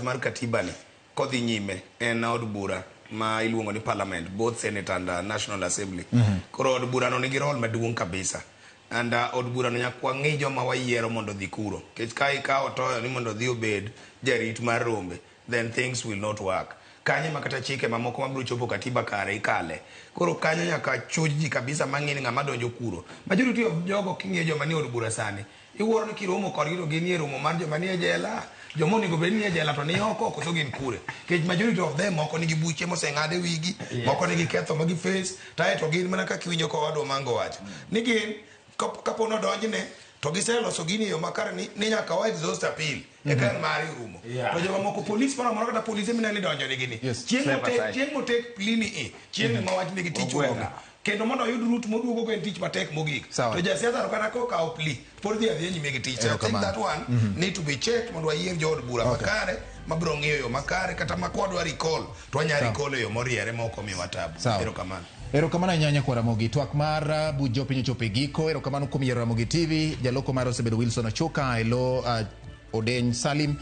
mar katiba ni kodhi nyime en od bura ma iluongo ni parliament, both Senate and National Assembly. Koro od bura no nigi role maduong' kabisa. And od bura no nyakwa ng'i joma wayiero mondo dhi kuro. Kech ka ikawo toyo ni mondo dhi obed jarit mar rombe, then things will not work. Kanye makata chike mamoko mabiro chopo katiba kare ikale. Koro kanyo nyaka chuj ji kabisa mang'ini ng'ama donjo kuro. Majority of jogo king'iyo joma ni od bura sani, iwuoro ni kiromo kodgi to gin e romo mar joma ni e jela. Joma onego bed ni e jela to ni oko koso gin kure. Kech majority of them moko nigi buche moseng'ade wigi, moko nigi ketho magi face, tae to gin mana kaka iwinjo kowadwa mango wacho. Ni gin kapo nodonjne to giseloso gini yo makare ni nyaka wa exhaust appeal e kan mari rumo. To joma moko police para moro kata police mina ni donjo ni gini. Chieng' motek plini chieng' ma wach nigi tich wonga. Kendo mondo yud root moduogo en tich matek mogik. To jasiasa kata ko kawo pli pod dhi adhi nyime gi tich. I think that one need to be checked mondo wayier jood bura makare mabiro ng'iyo yo makare kata makwadwa recall to wanya recall yo moriere moko mi watabu. Erokamano. Erokamano nyanya kwa Ramogi. Twak mar bujo pinyo chope giko. Erokamano kuom yiero Ramogi TV. Jaloko mar osebedo Wilson Ochoka, elo Odeny Salim.